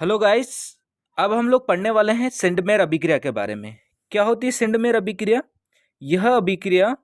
Hello guys. अब हम लोग पढ़ने वाले हैं सेंडमेयर अभिक्रिया के बारे में। क्या होती है सेंडमेयर अभिक्रिया? यह अभिक्रिया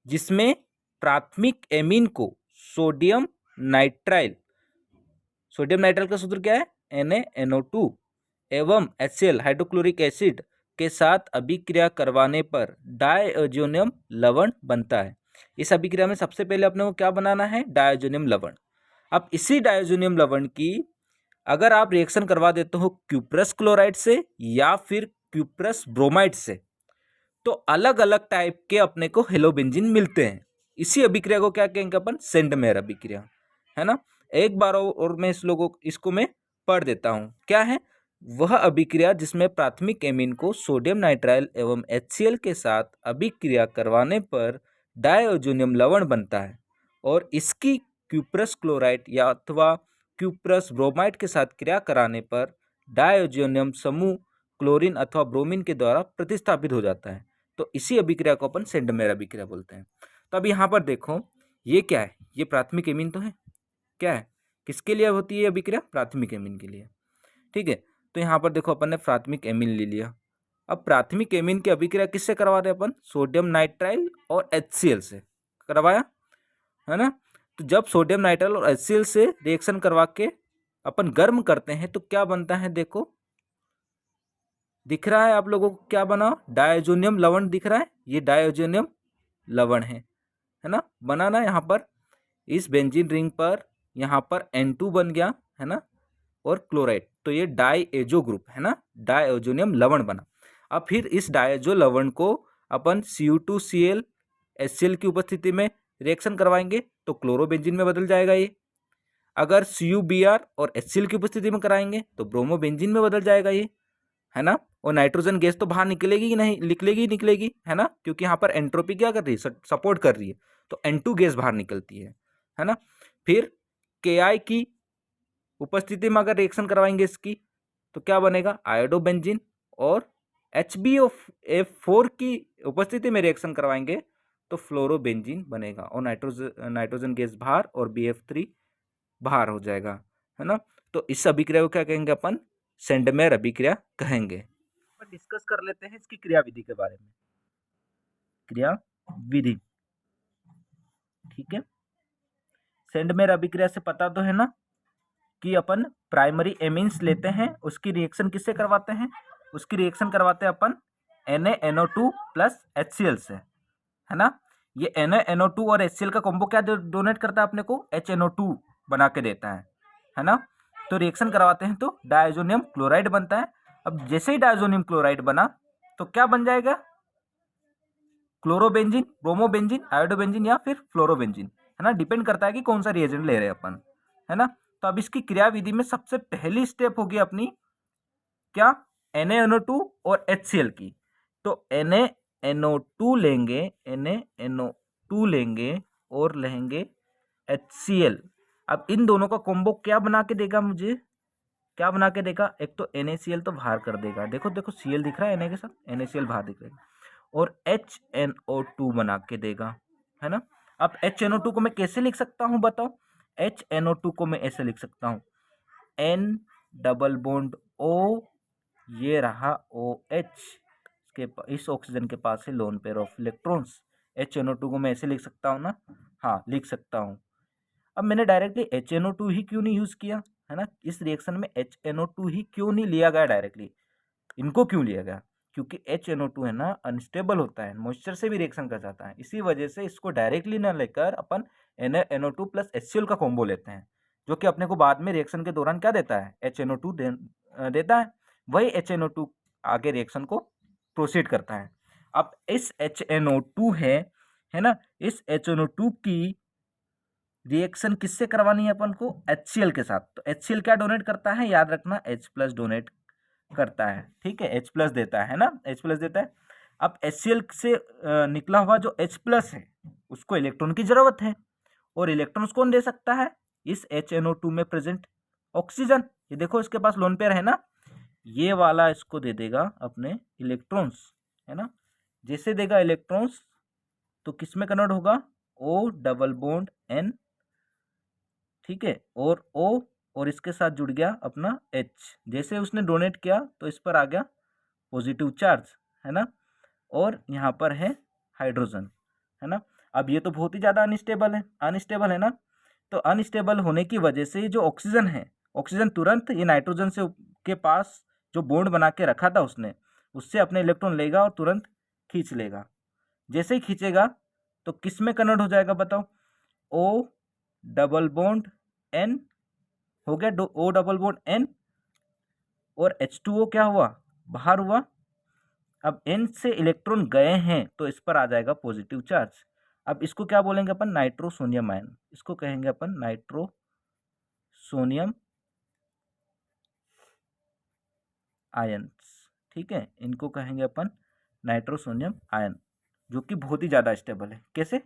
जिसमें प्राथमिक एमीन को सोडियम नाइट्राइल सोडियम नाइट्राइल का सूत्र क्या है? NaNO2 एवं HCl हाइड्रोक्लोरिक एसिड के साथ अभिक्रिया करवाने पर डायजोनियम लवण बनता है। इस अभिक्रिया में सबसे पहले अपने को क्या बनाना है? डायजोनियम लवण। अब इसी डायजोनियम लवण की अगर आप रिएक्शन करवा देते हो क्यूप्रस क्लोराइड से या फिर क्यूप्रस ब्रोमाइड से, तो अलग अलग टाइप के अपने को हेलोबेंजीन मिलते हैं। इसी अभिक्रिया को क्या कहेंगे अपन? सेंडमेयर अभिक्रिया, है ना। एक बार और मैं इसको मैं पढ़ देता हूँ। क्या है वह अभिक्रिया? जिसमें प्राथमिक एमीन को सोडियम नाइट्राइल एवं HCl के साथ अभिक्रिया करवाने पर डायजोनियम लवण बनता है और इसकी क्यूप्रस क्लोराइड या अथवा क्यूप्रस ब्रोमाइड के साथ क्रिया कराने पर डायजोनियम समूह क्लोरीन अथवा ब्रोमीन के द्वारा प्रतिस्थापित हो जाता है। तो इसी अभिक्रिया को अपन सेंडमेयर अभिक्रिया बोलते हैं। तो अब यहाँ पर देखो, ये क्या है? ये प्राथमिक एमीन तो है। क्या है? किसके लिए होती है अभिक्रिया? प्राथमिक एमीन के लिए। ठीक है, तो यहाँ पर देखो अपन ने प्राथमिक एमीन ले लिया। अब प्राथमिक एमीन की अभिक्रिया किससे करवा रहे हैं अपन? सोडियम नाइट्राइल और HCl से करवाया, है ना। तो जब सोडियम नाइट्राइल और HCl से रिएक्शन करवा के अपन गर्म करते हैं तो क्या बनता है? देखो दिख रहा है आप लोगों को क्या बना? डायजोनियम लवण दिख रहा है। ये डायजोनियम लवण है ना। बनाना यहाँ पर इस बेंजीन रिंग पर यहाँ पर N2 बन गया, है ना, और क्लोराइड, तो ये डायएजो ग्रुप है ना, डायजोनियम लवण बना। अब फिर इस डायजो लवण को अपन Cu2Cl HCl की उपस्थिति में रिएक्शन करवाएंगे तो क्लोरोबेंजीन में बदल जाएगा ये। अगर CuBr और HCl की उपस्थिति में कराएंगे तो ब्रोमोबेंजीन में बदल जाएगा ये, है ना। और नाइट्रोजन गैस तो बाहर निकलेगी ही नहीं, निकलेगी, है ना, क्योंकि यहाँ पर एंट्रोपी क्या कर रही है? सपोर्ट कर रही है, तो N2 गैस बाहर निकलती है ना। फिर Ki की उपस्थिति में अगर रिएक्शन करवाएंगे इसकी तो क्या बनेगा? आयोडोबेंजीन। और HbF4 की उपस्थिति में रिएक्शन करवाएंगे तो फ्लोरोबेंजीन बनेगा और नाइट्रोजन गैस बाहर और BF3 बाहर हो जाएगा, है ना। तो इस अभिक्रिया को क्या कहेंगे अपन? सेंडमेयर अभिक्रिया कहेंगे। अपन डिस्कस कर लेते हैं इसकी क्रिया विधि के बारे में। क्रिया विधि, ठीक है। सेंडमेयर अभिक्रिया से पता तो है ना कि अपन प्राइमरी एमीन्स लेते हैं, उसकी रिएक्शन किससे करवाते हैं? उसकी रिएक्शन करवाते हैं अपन NaNO2 प्लस HCl से, है ना। ये NaNO2 और HCl का कॉम्बो क्या डोनेट करता है अपने को? HNO2 बना के देता है ना। तो रिएक्शन करवाते हैं तो डायजोनियम क्लोराइड बनता है। अब जैसे ही डायजोनियम क्लोराइड बना तो क्या बन जाएगा? क्लोरोबेंजीन, ब्रोमोबेंजीन, आयोडोबेंजीन या फिर फ्लोरोबेंजीन, है ना। डिपेंड करता है कि कौन सा रिएजेंट ले रहे हैं अपन, है ना। तो अब इसकी क्रिया विधि में सबसे पहली स्टेप होगी अपनी क्या? NaNO2 और HCl की। तो NaNO2 लेंगे, NaNO2 लेंगे और लेंगे HCl। अब इन दोनों का कॉम्बो क्या बना के देगा मुझे? क्या बना के देगा? एक तो NaCl तो बाहर कर देगा, देखो देखो Cl दिख रहा है Na के साथ, NaCl बाहर दिख रहा है, और HNO2 बना के देगा, है ना। अब HNO2 को मैं कैसे लिख सकता हूँ बताओ? HNO2 को मैं ऐसे लिख सकता हूँ, N डबल बॉन्ड O, ये रहा OH, इस ऑक्सीजन के पास है loan pair of electrons. HNO2 को मैं ऐसे लिख सकता हूँ ना? हाँ, लिख सकता हूँ। अब मैंने डायरेक्टली HNO2 ही क्यों नहीं यूज किया, है ना? इस रिएक्शन में HNO2 ही क्यों नहीं लिया गया डायरेक्टली? इनको क्यों लिया गया? क्योंकि HNO2 है ना, अनस्टेबल होता है, मॉइस्चर से भी रिएक्शन कर जाता है। इसी वजह से इसको डायरेक्टली ना लेकर अपन NaNO2 प्लस HCl का कॉम्बो लेते हैं, जो कि अपने को बाद में रिएक्शन के दौरान क्या देता है? HNO2 देता है। वही HNO2 आगे रिएक्शन को प्रोसीड करता है। अब इस HNO2 है ना, इस HNO2 की रिएक्शन किससे करवानी है अपन को? HCl के साथ। तो HCl क्या डोनेट करता है? याद रखना, H प्लस डोनेट करता है, ठीक है, H प्लस देता है ना, H प्लस देता है। अब HCl से निकला हुआ जो H प्लस है उसको इलेक्ट्रॉन की जरूरत है, और इलेक्ट्रॉन्स कौन दे सकता है? इस HNO2 में प्रेजेंट ऑक्सीजन। ये देखो इसके पास लोन पेयर है ना, ये वाला इसको दे देगा अपने इलेक्ट्रॉन्स, है ना। जैसे देगा इलेक्ट्रॉन्स तो किस में कन्वर्ट होगा? O डबल बॉन्ड N, ठीक है, और O और इसके साथ जुड़ गया अपना H। जैसे उसने डोनेट किया तो इस पर आ गया पॉजिटिव चार्ज, है ना, और यहाँ पर है हाइड्रोजन, है ना। अब ये तो बहुत ही ज़्यादा अनस्टेबल है ना। तो अनस्टेबल होने की वजह से जो ऑक्सीजन है, ऑक्सीजन तुरंत ये नाइट्रोजन से के पास जो बॉन्ड बना के रखा था उसने, उससे अपने इलेक्ट्रॉन लेगा और तुरंत खींच लेगा। जैसे ही खींचेगा तो किस में कन्वर्ट हो जाएगा बताओ? O डबल बॉन्ड N हो गया, O डबल बॉन्ड N, और H2O क्या हुआ? बाहर हुआ। अब N से इलेक्ट्रॉन गए हैं तो इस पर आ जाएगा पॉजिटिव चार्ज। अब इसको क्या बोलेंगे अपन? Nitrosonium ion. इसको कहेंगे अपन नाइट्रोसोनियम आयन्स, ठीक है, इनको कहेंगे अपन नाइट्रोसोनियम आयन, जो कि बहुत ही ज़्यादा स्टेबल है। कैसे?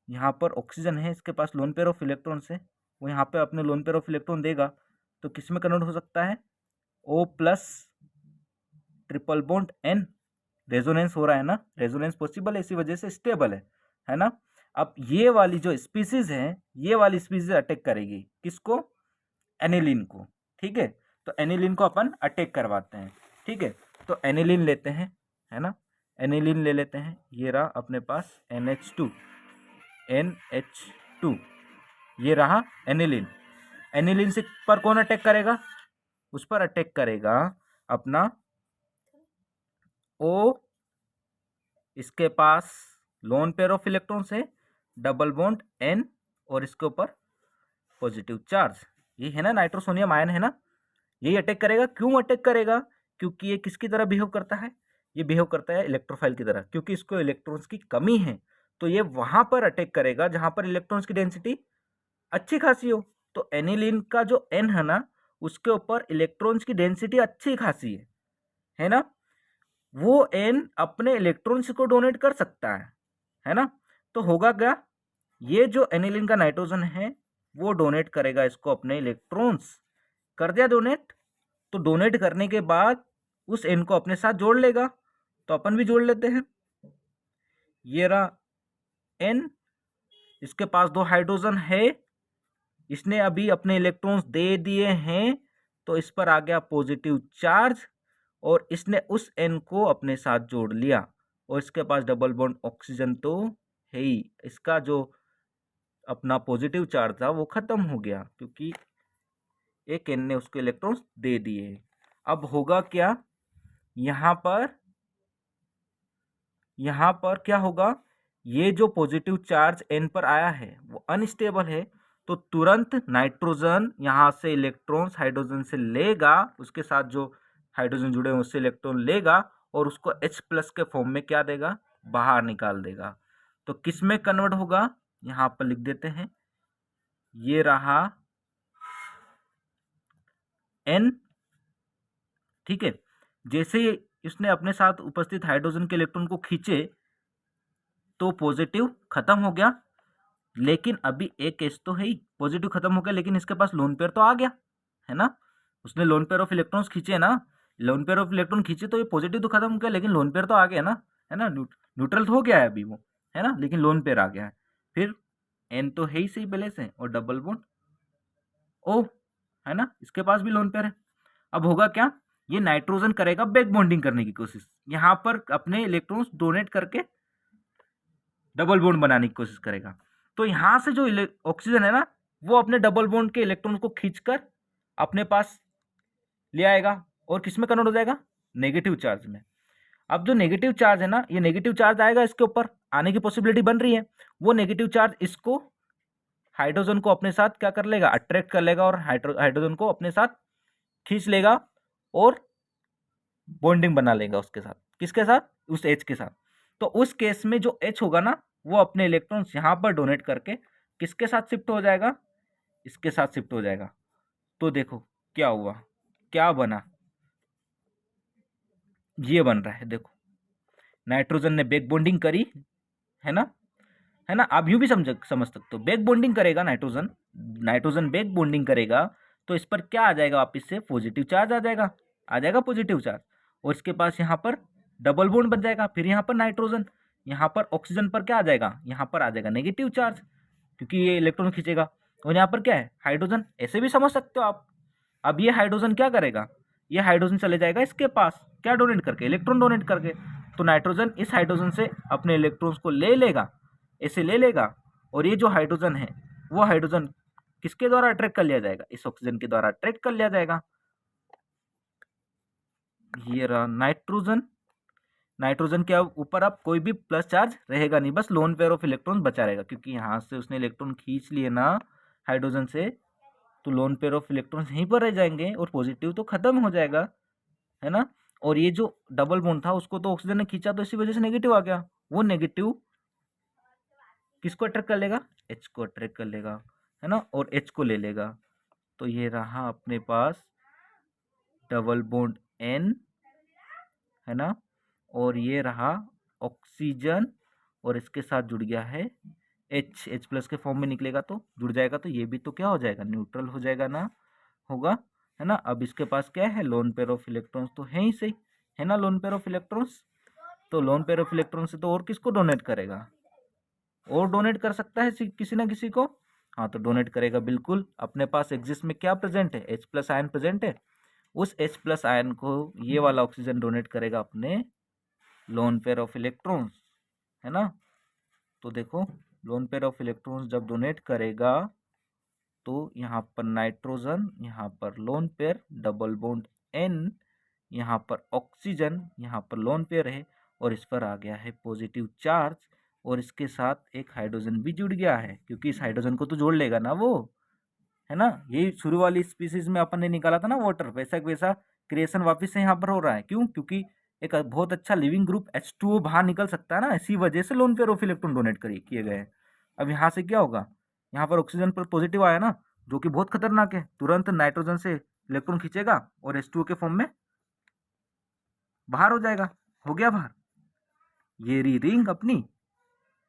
यहाँ पर ऑक्सीजन है, इसके पास लोन पेयर ऑफ इलेक्ट्रॉन्स है, वो यहाँ पे अपने लोन पेयर ऑफ इलेक्ट्रॉन देगा तो किस में कन्वर्ट हो सकता है? O plus triple bond N। Resonance हो रहा है ना, रेजोनेंस पॉसिबल है, इसी वजह से स्टेबल है ना। अब ये वाली जो स्पीसीज है, ये वाली स्पीसीज अटैक करेगी किसको? एनिलीन को, ठीक है। तो एनिलीन को अपन अटैक करवाते हैं, ठीक है। तो एनिलीन लेते हैं, है ना, एनिलीन ले लेते हैं। ये रहा अपने पास NH2, ये रहा एनिलीन। एनिलीन से पर कौन अटैक करेगा? उस पर अटैक करेगा अपना O, इसके पास लोन पेयर ऑफ इलेक्ट्रॉन्स है, डबल बॉन्ड N, और इसके ऊपर पॉजिटिव चार्ज। ये है ना नाइट्रोसोनियम आयन, है ना। यही अटैक करेगा। क्यों अटैक करेगा? क्योंकि ये किसकी तरह बिहेव करता है? ये बिहेव करता है इलेक्ट्रोफाइल की तरह, क्योंकि इसको इलेक्ट्रॉन्स की कमी है। तो ये वहां पर अटैक करेगा जहां पर इलेक्ट्रॉन्स की डेंसिटी अच्छी खासी हो। तो एनिलीन का जो N है ना, उसके ऊपर इलेक्ट्रॉन्स की डेंसिटी अच्छी खासी है ना। वो N अपने इलेक्ट्रॉन्स को डोनेट कर सकता है ना। तो होगा क्या? ये जो एनिलीन का नाइट्रोजन है वो डोनेट करेगा इसको अपने इलेक्ट्रॉन्स। कर दिया डोनेट। तो डोनेट करने के बाद उस N को अपने साथ जोड़ लेगा। तो अपन भी जोड़ लेते हैं। ये रहा N, इसके पास 2 हाइड्रोजन है, इसने अभी अपने इलेक्ट्रॉन्स दे दिए हैं, तो इस पर आ गया पॉजिटिव चार्ज, और इसने उस N को अपने साथ जोड़ लिया, और इसके पास डबल बॉन्ड ऑक्सीजन तो है ही। इसका जो अपना पॉजिटिव चार्ज था वो खत्म हो गया, क्योंकि एक N ने उसके इलेक्ट्रॉन्स दे दिए। अब होगा क्या? यहाँ पर क्या होगा? ये जो पॉजिटिव चार्ज N पर आया है वो अनस्टेबल है, तो तुरंत नाइट्रोजन यहाँ से इलेक्ट्रॉन्स हाइड्रोजन से लेगा, उसके साथ जो हाइड्रोजन जुड़े हैं उससे इलेक्ट्रॉन लेगा, और उसको H+ के फॉर्म में क्या देगा? बाहर निकाल देगा। तो किस में कन्वर्ट होगा? यहाँ पर लिख देते हैं। ये रहा N, ठीक है। जैसे इसने अपने साथ उपस्थित हाइड्रोजन के इलेक्ट्रॉन को खींचे तो पॉजिटिव खत्म हो गया, लेकिन अभी एक केस तो है ही, पॉजिटिव खत्म हो गया, लेकिन इसके पास लोन पेयर तो आ गया, है ना। उसने लोन पेयर ऑफ इलेक्ट्रॉन्स खींचे ना, लोन पेयर ऑफ इलेक्ट्रॉन खींचे तो ये पॉजिटिव तो खत्म हो गया, लेकिन लोन पेयर तो आ गया ना, है ना। न्यूट्रल तो हो गया है अभी वो, है ना, लेकिन लोन पेयर आ गया है। फिर N तो है ही सही पहले से, और डबल बॉन्ड O, है ना, इसके पास भी लोन पेयर है। अब होगा क्या? ये नाइट्रोजन करेगा बैक बॉन्डिंग करने की कोशिश, यहाँ पर अपने इलेक्ट्रॉन्स डोनेट करके डबल बॉन्ड बनाने की कोशिश करेगा। तो यहाँ से जो ऑक्सीजन है ना, वो अपने डबल बॉन्ड के इलेक्ट्रॉन को खींचकर अपने पास ले आएगा, और किस में कन्वर्ट हो जाएगा? नेगेटिव चार्ज में। अब जो नेगेटिव चार्ज है ना, ये नेगेटिव चार्ज आएगा, इसके ऊपर आने की पॉसिबिलिटी बन रही है। वो नेगेटिव चार्ज इसको हाइड्रोजन को अपने साथ क्या कर लेगा? अट्रैक्ट कर लेगा, और हाइड्रोजन को अपने साथ खींच लेगा, और बॉन्डिंग बना लेगा उसके साथ। किसके साथ? उस H के साथ। तो उस केस में जो H होगा ना, वो अपने इलेक्ट्रॉन्स यहाँ पर डोनेट करके किसके साथ शिफ्ट हो जाएगा? इसके साथ शिफ्ट हो जाएगा। तो देखो क्या हुआ, क्या बना? ये बन रहा है, देखो, नाइट्रोजन ने बैक बॉन्डिंग करी, है ना, है ना। आप यूं भी समझ सकते हो, बैक बॉन्डिंग करेगा नाइट्रोजन बैक बॉन्डिंग करेगा, तो इस पर क्या आ जाएगा? वापिस से पॉजिटिव चार्ज आ जाएगा पॉजिटिव चार्ज, और इसके पास यहाँ पर डबल बॉन्ड बन जाएगा। फिर यहाँ पर नाइट्रोजन, यहाँ पर ऑक्सीजन पर क्या आ जाएगा? यहाँ पर आ जाएगा नेगेटिव चार्ज, क्योंकि ये इलेक्ट्रॉन खींचेगा। और यहाँ पर क्या है, हाइड्रोजन, ऐसे भी समझ सकते हो आप। अब ये हाइड्रोजन क्या करेगा, ये हाइड्रोजन चले जाएगा इसके पास, क्या डोनेट करके, इलेक्ट्रॉन डोनेट करके। तो नाइट्रोजन इस हाइड्रोजन से अपने इलेक्ट्रॉन्स को ले लेगा, ऐसे ले लेगा, और ये जो हाइड्रोजन है वो हाइड्रोजन किसके द्वारा अट्रैक्ट कर लिया जाएगा, इस ऑक्सीजन के द्वारा अट्रैक्ट कर लिया जाएगा। ये रहा नाइट्रोजन। नाइट्रोजन के ऊपर अब कोई भी प्लस चार्ज रहेगा नहीं, बस लोन पेयर ऑफ इलेक्ट्रॉन बचा रहेगा, क्योंकि यहाँ से उसने इलेक्ट्रॉन खींच लिए ना हाइड्रोजन से, तो लोन पेयर ऑफ इलेक्ट्रॉन्स यहीं पर रह जाएंगे और पॉजिटिव तो खत्म हो जाएगा, है ना। और ये जो डबल बॉन्ड था उसको तो ऑक्सीजन ने खींचा, तो इसी वजह से नेगेटिव आ गया। वो नेगेटिव किसको अट्रैक्ट कर लेगा, एच को अट्रैक्ट कर लेगा, है ना, और एच को ले लेगा। तो ये रहा अपने पास डबल बॉन्ड एन, है ना, और ये रहा ऑक्सीजन, और इसके साथ जुड़ गया है एच, एच प्लस के फॉर्म में निकलेगा तो जुड़ जाएगा, तो ये भी तो क्या हो जाएगा, न्यूट्रल हो जाएगा ना, होगा, है ना। अब इसके पास क्या है, लोन पेयर ऑफ इलेक्ट्रॉन्स तो है ही सही, है ना, लोन पेयर ऑफ इलेक्ट्रॉन्स। तो लोन पेयर ऑफ इलेक्ट्रॉन से तो और किसको डोनेट करेगा, और डोनेट कर सकता है किसी ना किसी को। हाँ, तो डोनेट करेगा बिल्कुल। अपने पास एक्सिस में क्या प्रेजेंट है, एच प्लस आयन प्रेजेंट है, उस एच प्लस आयन को ये वाला ऑक्सीजन डोनेट करेगा अपने लोन पेयर ऑफ इलेक्ट्रॉन्स, है ना। तो देखो, लोन पेयर ऑफ इलेक्ट्रॉन्स जब डोनेट करेगा तो यहाँ पर नाइट्रोजन, यहाँ पर lone pair, double bond N, यहाँ पर ऑक्सीजन, यहाँ पर लोन पेयर है, और इस पर आ गया है पॉजिटिव चार्ज, और इसके साथ एक हाइड्रोजन भी जुड़ गया है, क्योंकि इस हाइड्रोजन को तो जोड़ लेगा ना वो, है ना। यही शुरू वाली स्पीसीज में अपन ने निकाला था ना वाटर, वैसा वैसा क्रिएशन वापस से यहाँ पर हो रहा है। क्यों, क्योंकि एक बहुत अच्छा लिविंग ग्रुप H2O बाहर निकल सकता है ना, इसी वजह से loan pair of electron donate किए गए हैं। अब यहाँ से क्या होगा, यहाँ पर ऑक्सीजन पर पॉजिटिव आया ना, जो कि बहुत खतरनाक है, तुरंत नाइट्रोजन से इलेक्ट्रॉन खींचेगा और H2O के फॉर्म में बाहर हो जाएगा, हो गया बाहर। ये रिंग अपनी,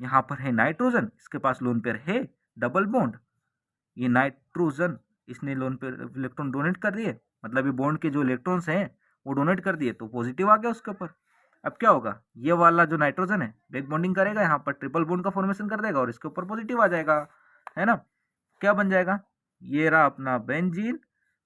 यहाँ पर है नाइट्रोजन, इसके पास लोन पेयर है डबल बॉन्ड, ये नाइट्रोजन इसने लोन पेयर इलेक्ट्रॉन डोनेट कर दिए, मतलब ये बॉन्ड के जो इलेक्ट्रॉन्स हैं वो डोनेट कर दिए, तो पॉजिटिव आ गया उसके ऊपर। अब क्या होगा, ये वाला जो नाइट्रोजन है बैक बॉन्डिंग करेगा, यहाँ पर ट्रिपल बॉन्ड का फॉर्मेशन कर देगा और इसके ऊपर पॉजिटिव आ जाएगा, है ना। क्या बन जाएगा, ये रहा अपना बेंजीन,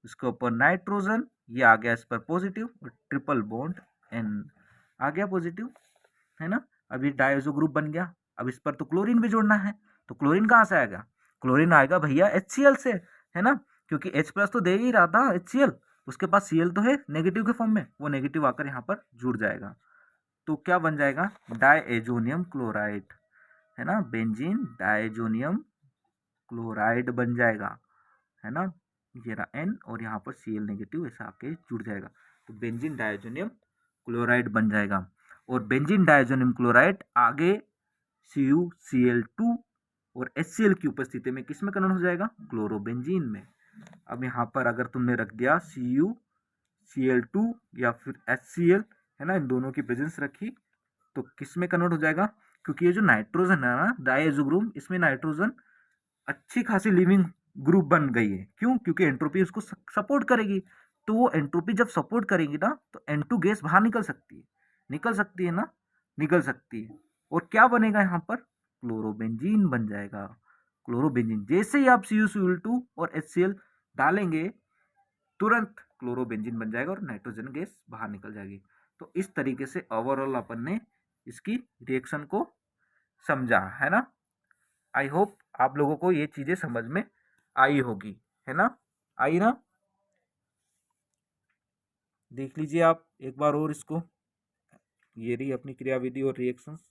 उसके ऊपर नाइट्रोजन, ये आ गया इस पर पॉजिटिव, और ट्रिपल बॉन्ड एन आ गया पॉजिटिव, है ना। अब ये डायजो ग्रुप बन गया। अब इस पर तो क्लोरीन भी जोड़ना है, तो क्लोरीन कहाँ से आएगा, क्लोरीन आएगा भैया HCl से, है ना, क्योंकि H प्लस तो दे ही रहा था HCl, उसके पास Cl तो है नेगेटिव के फॉर्म में, वो नेगेटिव आकर यहाँ पर जुड़ जाएगा। तो क्या बन जाएगा, डायजोनियम क्लोराइड, है ना, बेंजीन डायजोनियम क्लोराइड बन जाएगा, है ना। ये रहा N और यहाँ पर Cl नेगेटिव ऐसा आके जुड़ जाएगा, तो बेंजीन डायजोनियम क्लोराइड बन जाएगा। और बेंजीन डायजोनियम क्लोराइड आगे CuCl2 और HCl की उपस्थिति में किस में कन्वर्ट हो जाएगा, क्लोरोबेंजीन में। अब यहाँ पर अगर तुमने रख दिया CuCl2 या फिर HCl, है ना, इन दोनों की प्रेजेंस रखी, तो किस में कन्वर्ट हो जाएगा, क्योंकि ये जो नाइट्रोजन है ना डायजो ग्रुप, इसमें नाइट्रोजन अच्छी खासी लिविंग ग्रुप बन गई है। क्यों, क्योंकि एंट्रोपी उसको सपोर्ट करेगी, तो वो एंट्रोपी जब सपोर्ट करेगी ना तो N2 गैस बाहर निकल सकती है, निकल सकती है ना, निकल सकती है। और क्या बनेगा यहाँ पर, क्लोरोबेंजीन बन जाएगा, क्लोरोबेंजीन। जैसे ही आप CuCl2 और HCl डालेंगे तुरंत क्लोरोबेंजीन बन जाएगा और नाइट्रोजन गैस बाहर निकल जाएगी। तो इस तरीके से ओवरऑल अपन ने इसकी रिएक्शन को समझा, है ना। आई होप आप लोगों को ये चीजें समझ में आई होगी, है ना, आई ना। देख लीजिए आप एक बार और इसको, ये रही अपनी क्रियाविधि और रिएक्शंस।